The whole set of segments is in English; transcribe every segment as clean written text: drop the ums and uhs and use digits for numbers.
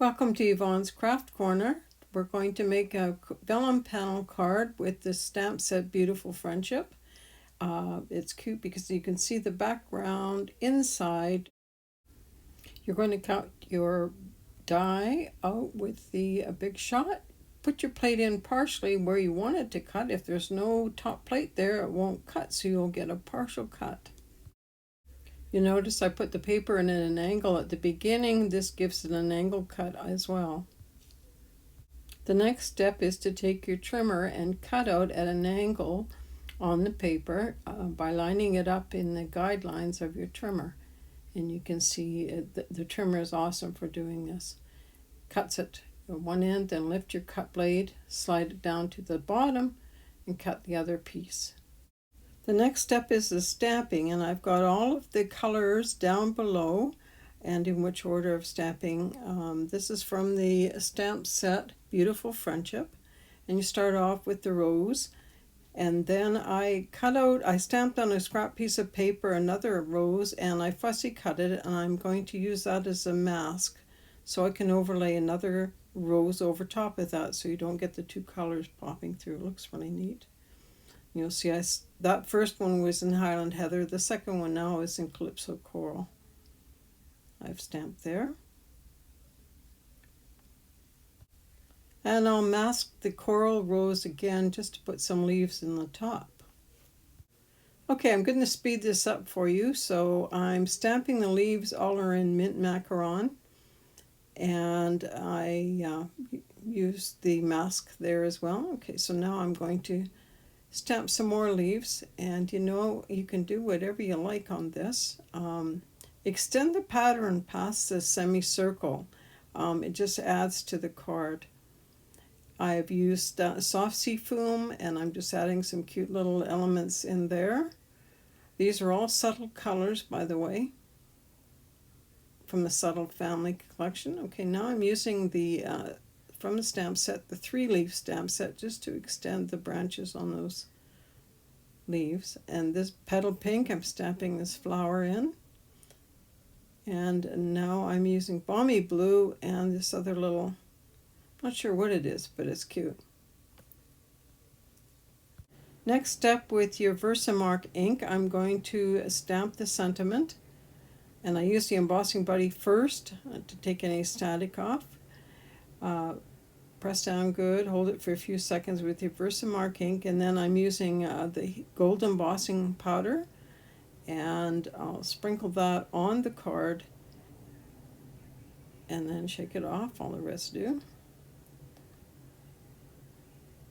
Welcome to Yvonne's Craft Corner. We're going to make a vellum panel card with the stamp set Beautiful Friendship. It's cute because you can see the background inside. You're going to cut your die out with the big shot. Put your plate in partially where you want it to cut. If there's no top plate there, it won't cut, so you'll get a partial cut. You notice I put the paper in at an angle at the beginning. This gives it an angle cut as well. The next step is to take your trimmer and cut out at an angle on the paper by lining it up in the guidelines of your trimmer. And you can see the trimmer is awesome for doing this. Cuts it at one end, then lift your cut blade, slide it down to the bottom, and cut the other piece. The next step is the stamping, and I've got all of the colors down below and in which order of stamping. This is from the stamp set Beautiful Friendship, and you start off with the rose, and then I stamped on a scrap piece of paper another rose, and I fussy cut it, and I'm going to use that as a mask so I can overlay another rose over top of that so you don't get the two colors popping through. It looks really neat. You'll see that first one was in Highland Heather. The second one now is in Calypso Coral. I've stamped there. And I'll mask the coral rose again just to put some leaves in the top. Okay, I'm going to speed this up for you. So I'm stamping the leaves. All are in mint macaron. And I used the mask there as well. Okay, so now I'm going to stamp some more leaves, and you can do whatever you like on this. Extend the pattern past the semicircle. It just adds to the card. I've used soft sea foam, and I'm just adding some cute little elements in there. These are all subtle colors, by the way, from the Subtle Family collection. Okay, now I'm using the from the stamp set, the 3-leaf stamp set, just to extend the branches on those leaves. And this Petal Pink, I'm stamping this flower in. And now I'm using Balmy Blue and this other little, not sure what it is, but it's cute. Next step, with your VersaMark ink, I'm going to stamp the sentiment. And I use the embossing buddy first to take any static off. Press down good, hold it for a few seconds with your VersaMark ink, and then I'm using the gold embossing powder, and I'll sprinkle that on the card and then shake it off, all the residue.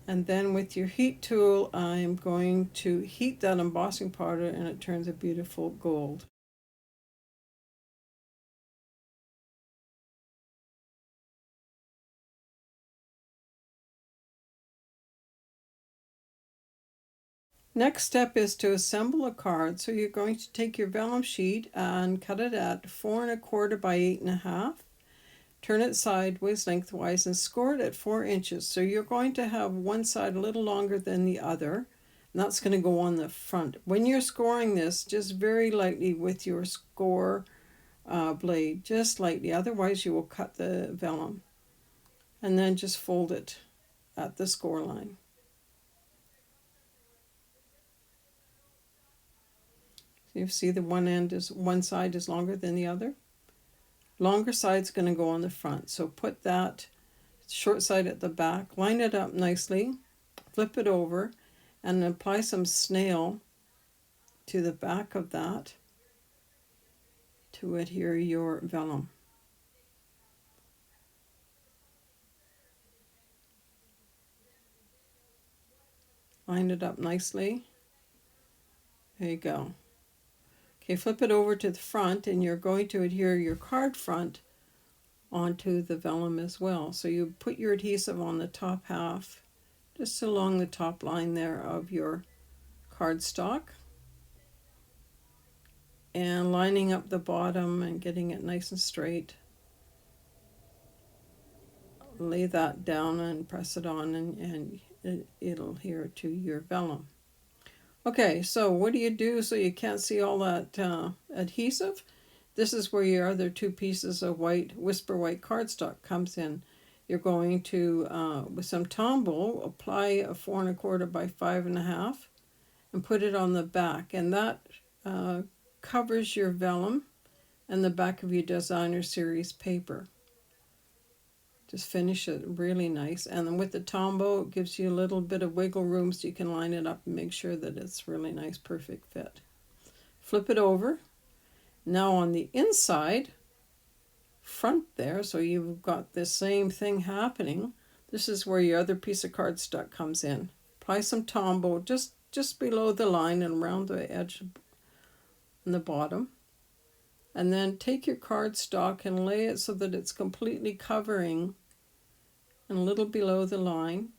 And then with your heat tool, I'm going to heat that embossing powder, and it turns a beautiful gold. Next step is to assemble a card. So you're going to take your vellum sheet and cut it at 4 1/4 by 8 1/2. Turn it sideways lengthwise and score it at 4 inches. So you're going to have one side a little longer than the other, and that's going to go on the front. When you're scoring this, just very lightly with your score blade, just lightly, otherwise you will cut the vellum. And then just fold it at the score line. You see the one side is longer than the other. Longer side's going to go on the front. So put that short side at the back, line it up nicely, flip it over, and apply some snail to the back of that to adhere your vellum. Line it up nicely. There you go. Okay, flip it over to the front, and you're going to adhere your card front onto the vellum as well. So you put your adhesive on the top half, just along the top line there of your cardstock, and lining up the bottom and getting it nice and straight. Lay that down and press it on, and it'll adhere to your vellum. Okay, so what do you do so you can't see all that adhesive? this is where your other two pieces of white, Whisper White cardstock comes in. You're going to, with some Tombow, apply a 4 1/4 by 5 1/2 and put it on the back. And that covers your vellum and the back of your designer series paper. Just finish it really nice. And then with the Tombow, it gives you a little bit of wiggle room so you can line it up and make sure that it's really nice, perfect fit. Flip it over. Now on the inside, front there, so you've got the same thing happening. This is where your other piece of cardstock comes in. Apply some Tombow just below the line and around the edge and the bottom. And then take your cardstock and lay it so that it's completely covering and a little below the line,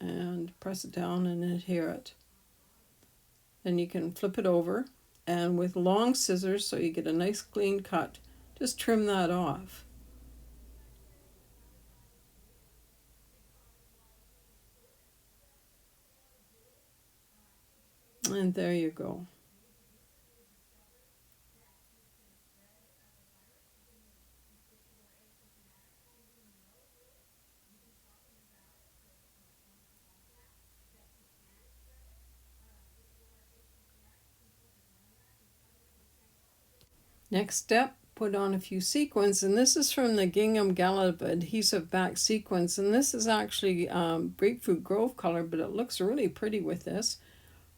and press it down and adhere it. Then you can flip it over, and with long scissors, so you get a nice clean cut, just trim that off. And there you go. Next step, put on a few sequins, and this is from the Gingham Gala Adhesive back sequins, and this is actually Grapefruit Grove color, but it looks really pretty with this.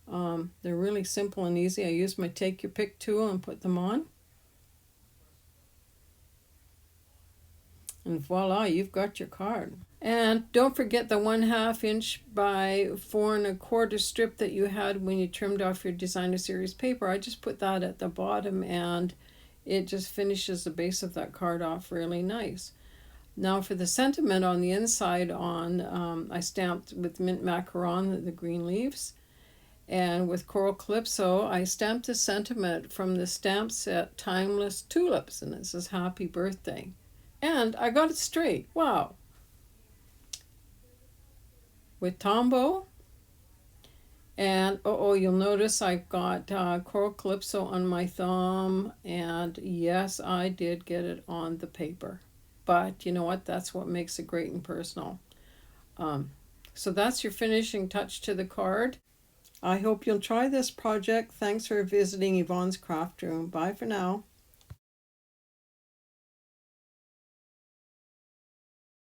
They're really simple and easy. I use my Take Your Pick tool and put them on. And voila, you've got your card. And don't forget the 1/2 inch by 4 1/4 strip that you had when you trimmed off your designer series paper. I just put that at the bottom, and it just finishes the base of that card off really nice. Now for the sentiment on the inside, I stamped with mint macaron the green leaves, and with coral calypso I stamped a sentiment from the stamp set Timeless Tulips, and it says happy birthday. And I got it straight. Wow. With Tombow, and you'll notice I've got coral calypso on my thumb, and yes, I did get it on the paper, but you know what, that's what makes it great and personal. So that's your finishing touch to the card. I hope you'll try this project. Thanks for visiting Yvonne's craft room. Bye for now.